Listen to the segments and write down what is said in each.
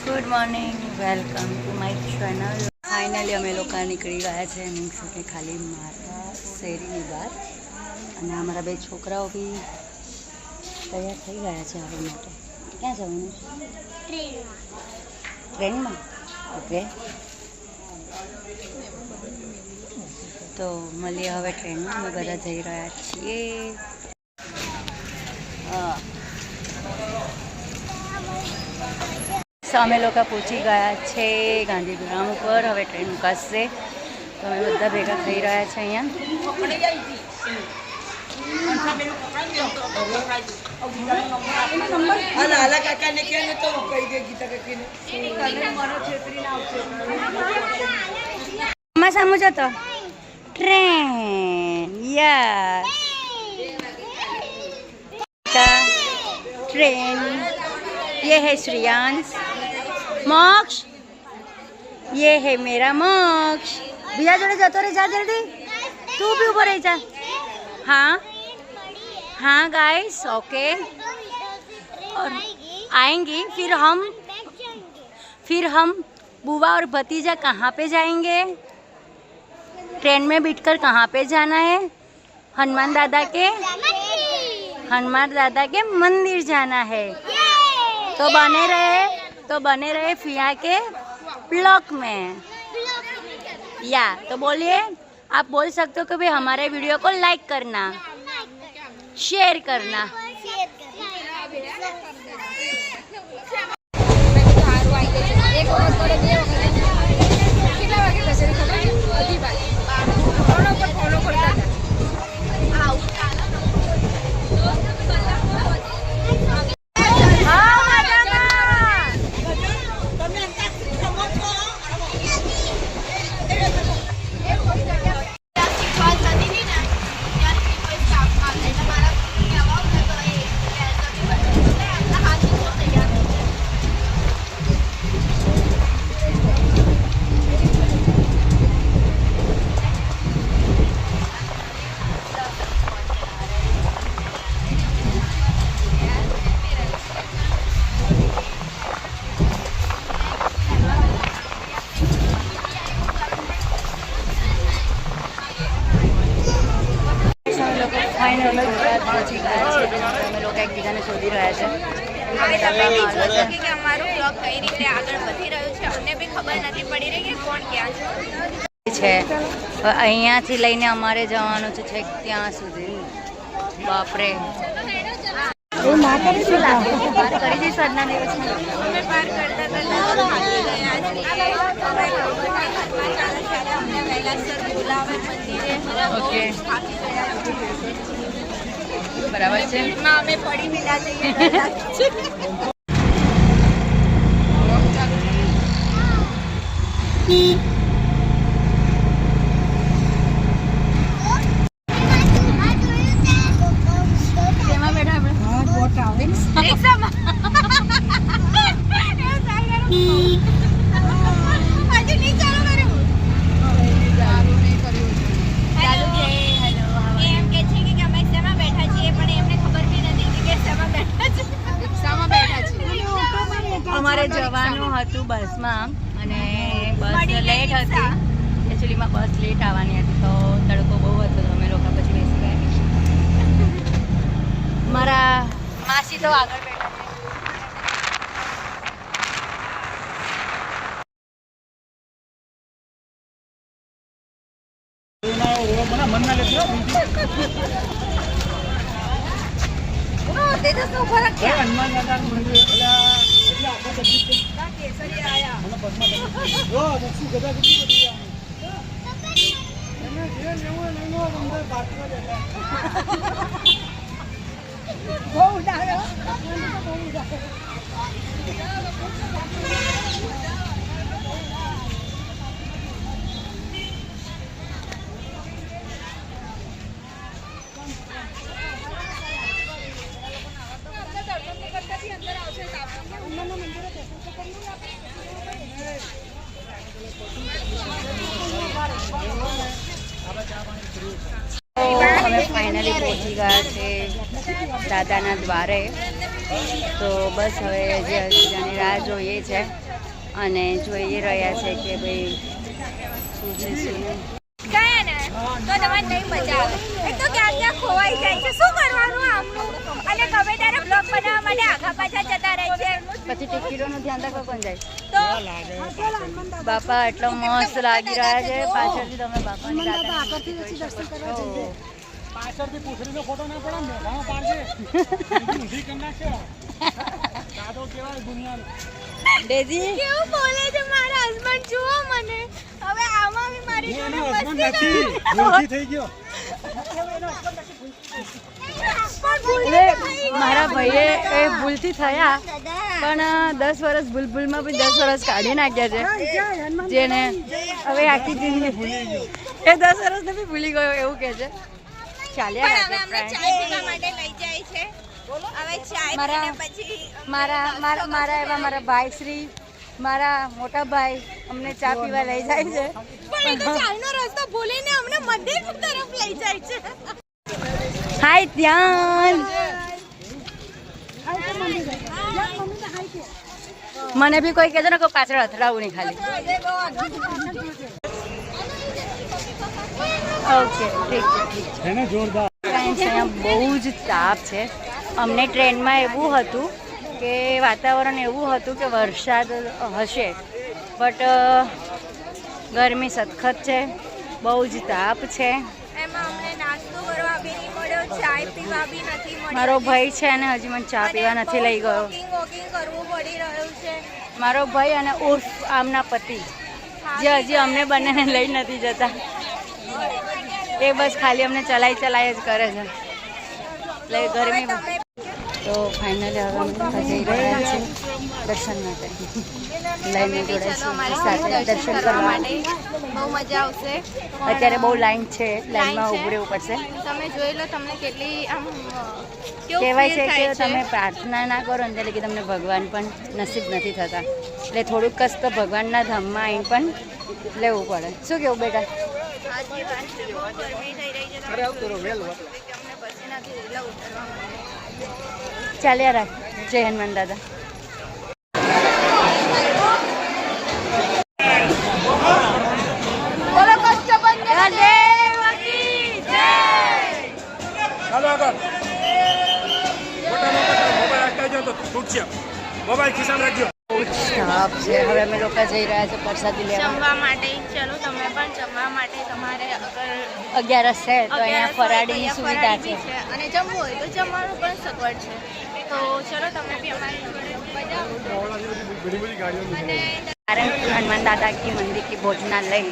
Good morning, welcome to my channel. Finally અમે લોકો નીકળી ગયા છે મીન્સ કે ખાલી મારા શેરીની બહાર, અને અમારા બે છોકરાઓ બી તૈયાર થઈ ગયા છે આવવા માટે. ક્યાં જવાનું છે? ટ્રેનમાં. ઓકે, તો મળીએ હવે ટ્રેનમાં. અમે બધા જઈ રહ્યા છીએ. અમે લોકો પહોંચી ગયા છે ગાંધીગ્રામ ઉપર. હવે ટ્રેન મુકાશે તો અમે બધા ભેગા થઈ રહ્યા છે અહીંયા. સામું જતો ટ્રેન. Yes, train. ये है श्रेयांश. मोक्ष, ये है मेरा मोक्ष. भैया जोड़े जातो रे, जा जल्दी. तू भी ऊपर रही जा. हाँ हाँ गाइस, ओके. और आएंगी फिर हम बुआ और भतीजा कहाँ पे जाएंगे? ट्रेन में बैठकर कहाँ पे जाना है? हनुमान दादा के मंदिर जाना है. तो बने रहे फिया के ब्लॉग में. या तो बोलिए, आप बोल सकते हो कि भाई हमारे वीडियो को लाइक करना, शेयर करना. પહોંચી ગયા છે. અમે લોકો એકબીજાને શોધી રહ્યા છે. અમારું બ્લોગ કઈ રીતે આગળ વધી રહ્યું છે અમને બી ખબર નથી પડી રહી કે કોણ ક્યાં છે. અહીંયાથી લઈને અમારે જવાનું છે છેક ત્યાં સુધી. બાપરે, પાર કરી દઈશું આજના દિવસમાં. અમે પાર કરતા ઓકે, બરાબર છે. અમે પડી મિલા જઈએ. અમારે જવાનું હતું બસમાં, અને બસ લેટ હતી. એકચ્યુઅલીમાં બસ લેટ આવવાની હતી, તો તડકો બહુ હતો, તો અમે લોકો પછી બેસી ગયા. મારા માસી તો આગળ બેઠા અમે ફાઇનલી પહોંચી ગયા છે દાદાના દ્વારે. તો બસ હવે જે હજી રાહ જોઈએ છે. અને જોઈ રહ્યા છે કે ભાઈ શું છે શું નહીં. ગયા ને તો તમારે નહીં મજા આવે. એક તો ક્યાં ક્યાં ખોવાઈ જાય છે. શું કરવાનું આમનું? અને ગમે ત્યારે બ્લોગ બનાવવા માટે આખા પાછા જતા રહે છે. પછી ટિકિટોનું ધ્યાન રાખવા કોણ જાય? તો બાપા એટલો મસ્ત લાગી રહ્યા છે. પાછળથી તમે બાપાની રાધાની પાછળથી પૂછડીનો ફોટો ના પડે ને હા પાડજે ઊંધી કરી નાખશે દાદો કેવાય દુનિયાનો ડેઝી કેવું બોલે છે મારા હસબન્ડ જુઓ મને. હવે આમાં બી મારી જોડે એનો હસબન્ડ મસ્તી નથી ભૂલથી થઈ ગયો એટલે મારા ભાઈએ એ ભૂલથી થયા પણ 10 વર્ષ ભૂલમાં બી 10 વર્ષ કાઢી નાખ્યા છે જેને હવે આખી જિંદગી એ 10 વર્ષને બી ભૂલી ગયો એવું કહે છે. ચાલ્યા પણ હવે અમને ચાય પીવા માટે લઈ જાય છે. હવે ચાય પીને પછી મારા એવા મારા ભાઈ શ્રી મારા મોટા ભાઈ અમને ચા પીવા લઈ જાય છે. પણ એ તો ચાયનો રસ્તો ભૂલીને અમને મંદિર તરફ લઈ જાય છે. હાય ધ્યાન મને બી કોઈ કહેજો ને કોઈ પાછળ અથડાવું નહીં ખાલી. ઓકે ઠીક છે ઠીક છે. એને જોરદાર ફ્રેન્ડ્સ અહીંયા બહુ જ તાપ છે. અમને ટ્રેનમાં એવું હતું કે વાતાવરણ એવું હતું કે વરસાદ હશે બટ ગરમી સખત છે. બહુ જ તાપ છે. એમાં અમને નાસ્તો કરવા બી નહીં મળ્યો, ચાય પીવા બી નથી મળ્યો. મારો ભાઈ છે અને હજી મને ચા પીવા નથી લઈ ગયો. વોકિંગ કરવું પડી રહ્યું છે. મારો ભાઈ અને ઉર્ફ આમના પતિ જે હજી અમને બંનેને લઈ નથી જતા એ બસ ખાલી અમને ચલાઈ જ કરે છે. એટલે ગરમી તો ફાઇનલી હવે અમે બધા જઈ રહ્યા છીએ દર્શન માટે. લઈને જોડાઈશું સાથે દર્શન કરવા માટે. બહુ મજા આવશે. અત્યારે બહુ લાઈન છે, લાઈનમાં ઊભું રહેવું પડશે. તમે જોઈ લો તમને કેટલી આમ કહેવાય છે કે તમે પ્રાર્થના ના કરો ને એટલે કે તમને ભગવાન પણ નસીબ નથી થતા. એટલે થોડુંક કસ તો ભગવાનના ધામમાં આવીને પણ લેવું પડે. શું કેવું બેટા? આજની વાત છે. બહુ ગરમી થઈ રહી છે. તમે જોઈ શકો છો કે અમને પસીનાથી રેલા ઉતરવા માંડ્યા. ચાલ્યા રાખ. જય હનુમાન દાદા. બોલો કષ્ટભંજન ચાલો આગળ મોબાઈલ અટકાઈ જાય તો તૂટશે. મોબાઈલ ખિસ્સામાં રાખજો. સ્ટાફ છે. હવે અમે લોકો જઈ રહ્યા છે પ્રસાદી લેવા. જમવા માટે. ચલો તમે પણ જમવા માટે તમારે અગર 11 છે તો અહીંયા ફરાળીની સુવિધા છે. અને જમવું હોય તો જમવાનું પણ સગવડ છે. તો ચલો તમે બી અમારી જોડે મજા અને सारंगपुर हनुमान दादा की मंदिर की भोजनालय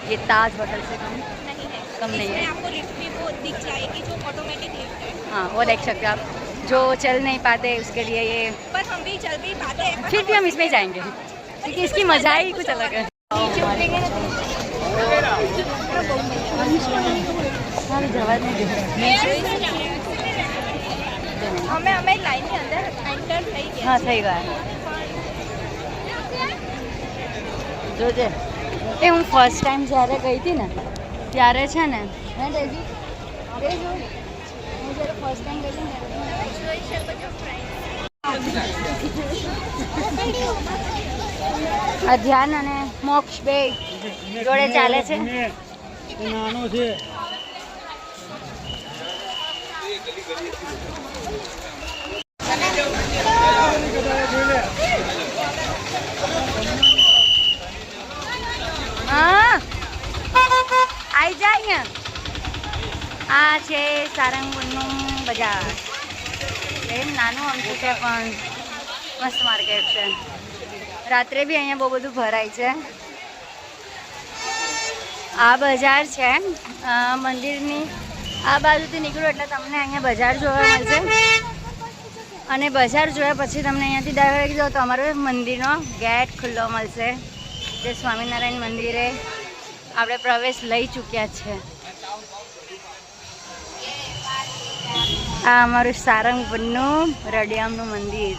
ये ताज होटल से कम नहीं है. कम नहीं है. इसमें आपको लिफ्ट भी वो दिख जाएगी जो ऑटोमेटिक लिफ्ट है. हाँ वो देख सकते हो आप. जो चल नहीं पाते उसके लिए ये पर हम भी चल भी पाते हैं. फिर भी हम इसमें ही जाएंगे क्योंकि इसकी मजा ही कुछ अलग है. नीचे उतरेंगे ना सारी जवाब नहीं दे. અમે લાઈનની અંદર એન્ટર થઈ ગયા. हाँ થઈ ગયા. જોજે એ હું ફર્સ્ટ ટાઈમ જ્યારે ગઈ હતી ને ત્યારે છે ને હે ડેજી એ જો હું જ્યારે ફર્સ્ટ ટાઈમ ગઈ હતી ને જોઈ શકો છો ફ્રેન્ડ. આ ધ્યાન અને મોક્ષ બે જોડે ચાલે છે. નાનો છે હા આવી જાય આ છે સારંગપુરનું બજાર. એ નાનું અમથું છે પણ મસ્ત માર્કેટ છે. રાત્રે બી અહીંયા બહુ બધું ભરાય છે. આ બજાર છે મંદિરની આ બાજુથી નીકળો એટલે તમને અહીંયા બજાર જોવા મળશે. અને બજાર જોયા પછી તમને અહીંયાથી ડાયરેક્ટ જાઓ તો અમારો મંદિરનો ગેટ ખુલ્લો મળશે. જે સ્વામિનારાયણ મંદિરે આપણે પ્રવેશ લઈ ચૂક્યા છે. આ અમારું સારંગપુરનું રડિયામનું મંદિર.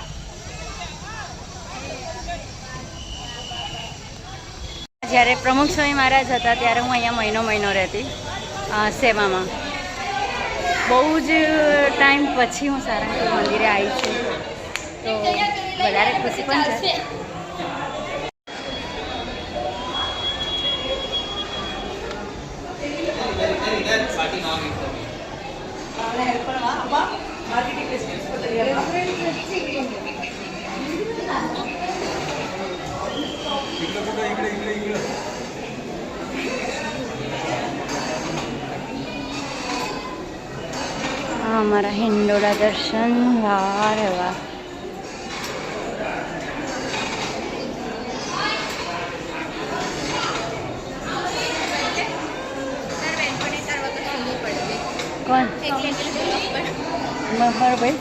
જ્યારે પ્રમુખ સ્વામી મહારાજ હતા ત્યારે હું અહીંયા મહિનો રહેતી સેવામાં. બહુ જ ટાઈમ પછી હું સારંગપુર મંદિરે આવી છું તો વધારે ખુશી પણ છે. અમારા હિંડોળા દર્શન. વાહ રે વાહ. કોણ ભાઈ?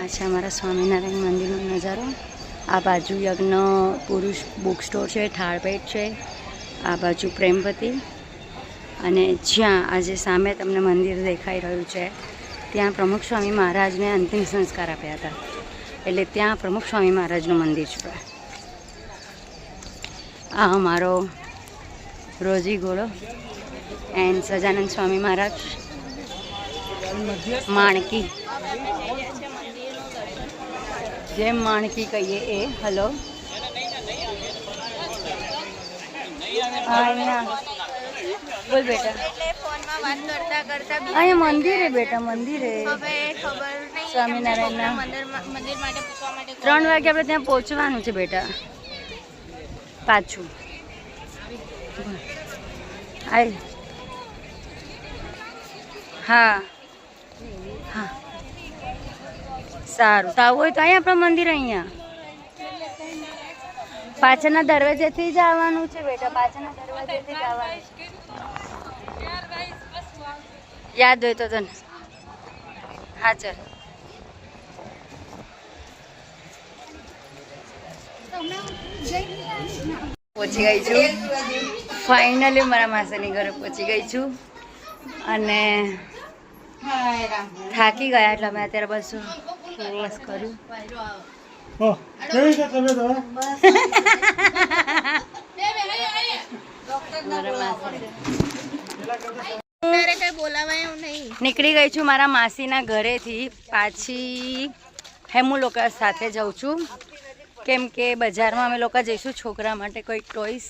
આ છે અમારા સ્વામિનારાયણ મંદિરનો નજારો. આ બાજુ યજ્ઞ પુરુષ બુક સ્ટોર છે, થાળપેટ છે. આ બાજુ પ્રેમવતી. અને જ્યાં આજે સામે તમને મંદિર દેખાઈ રહ્યું છે ત્યાં પ્રમુખ સ્વામી મહારાજને અંતિમ સંસ્કાર આપ્યા હતા, એટલે ત્યાં પ્રમુખ સ્વામી મહારાજનું મંદિર છે. આ અમારો રોજી ઘોડો એન્ડ સજાનંદ સ્વામી મહારાજ માણકી, જેમ માણકી કહીએ એ. હલો, અહીંયા બોલ બેટા. અહીંયા મંદિરે બેટા, મંદિરે સ્વામિનારાયણના 3 વાગે આપણે ત્યાં પહોંચવાનું છે બેટા. પાછું આય. હા હા સારું. તો આવું હોય તો અહીંયા આપણા મંદિર અહીંયા પાછળના દરવાજેથી જ આવવાનું છે બેટા. પાછળના દરવાજેથી જ આવવાનું છે. યાદ હોય તો તને. હા ચાલ. પહોંચી ગઈ છું ફાઇનલી. મારા માસીની ઘરે પહોંચી ગઈ છું અને થાકી ગયા એટલે અમે અત્યારે બસ બસ કર્યું. નીકળી ગઈ છું મારા માસીના ઘરેથી. પાછી હેમુ લોકો સાથે જાઉં છું, કેમ કે બજારમાં અમે લોકો જઈશું છોકરા માટે કોઈક ટોયસ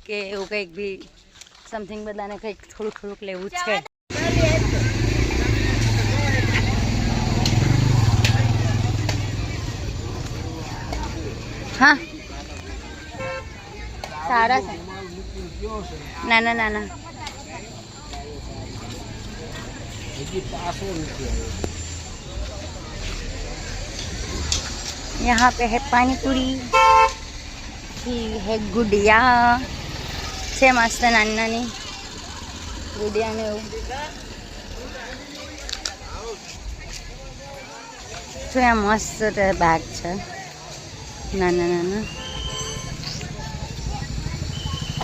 કે એવું કંઈક બી સમથિંગ બધાને કંઈક થોડુંક લેવું છે. હા સારા છે. નાના નાના यहाँ पे है पानी पूरी, फिर है गुड़िया છે મસ્ત નાની નાની ગુડિયા ને એવું. તો આ મસ્ત બેગ છે નાના નાના.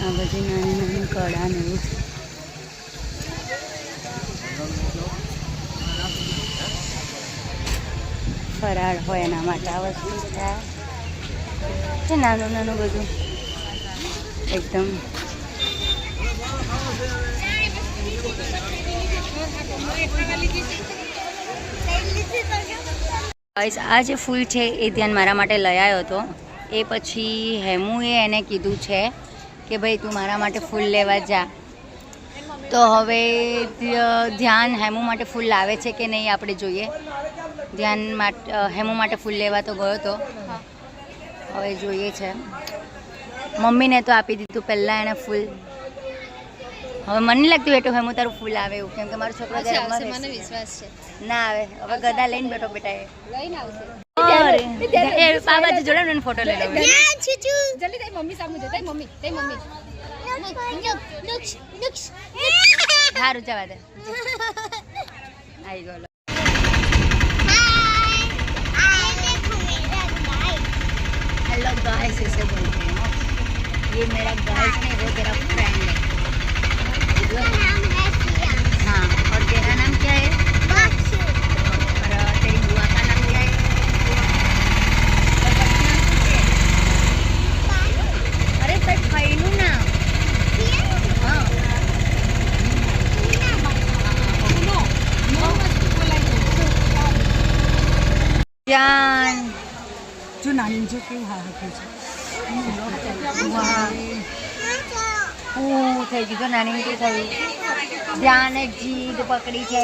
આ બધી નાની નાની કડા ને એવું. ફરાળ હોય એના માટે આ વસ્તુ છે નાનું નાનું બધું એકદમ. આ જે ફૂલ છે એ ધ્યાન મારા માટે લઈ આવ્યો હતો. એ પછી હેમુએ એને કીધું છે કે ભાઈ તું મારા માટે ફૂલ લેવા જા. તો હવે ધ્યાન હેમુ માટે ફૂલ લાવે છે કે નહીં આપણે જોઈએ. ધ્યાન માટે હેમુ માટે ફૂલ લેવા તો ગયો હતો, હવે જોઈએ છે. મમ્મીને તો આપી દીધું પહેલાં એને ફૂલ. હવે મને નહીં લાગતું બેટો હેમુ તારું ફૂલ આવે એવું, કેમ કે મારો છોકરો મને વિશ્વાસ છે ના આવે. હવે ગદા લઈને બેઠો બેટા એ લઈને આવશે. બાબાજી જોડે મને ફોટો લઈ લો. જલ્દી તારી મમ્મી સામે જો. તારી મમ્મી સારું જવા દે. આવી ગયો. हेलो गाइस, ऐसे बोलते हैं ये मेरा गाइस नहीं, वो तेरा फ्रेंड है. हाँ, और तेरा नाम क्या है? और तेरी बुआ का नाम क्या है? જાન જો નાની જો કેવું હા હતું છે હું થઈ ગયું તો નાની શું થયું ધ્યાન જીદ પકડી છે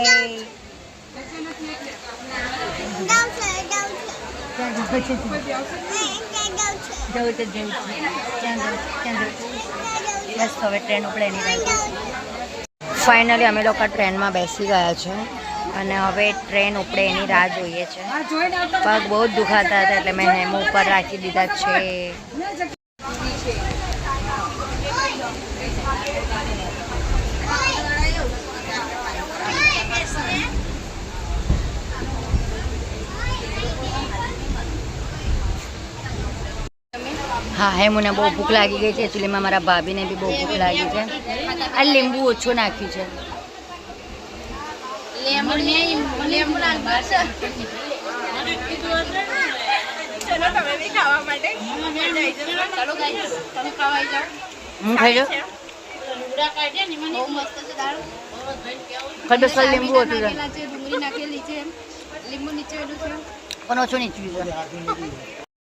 ક્યાં જવું છે જવું તો જવું છે ક્યાં જવું બસ હવે ટ્રેન ઉપડે એની રાહ ફાઇનલી અમે લોકો ટ્રેનમાં બેસી ગયા છે અને હવે ટ્રેન ઉપડે એની રાહ જોઈએ છે પગ બહુ જ દુખાતા હતા એટલે મેં હેમ ઉપર રાખી દીધા છે હા હે મને બહુ ભૂખ લાગી ગઈ છે એકચ્યુઅલીમાં મારા ભાભીને બી બહુ ભૂખ લાગી છે આ લીંબુ ઓછું નાખ્યું છે હું ખાઈ જાઉં ખડસ લીંબુ હતું પણ ઓછું નીચું છે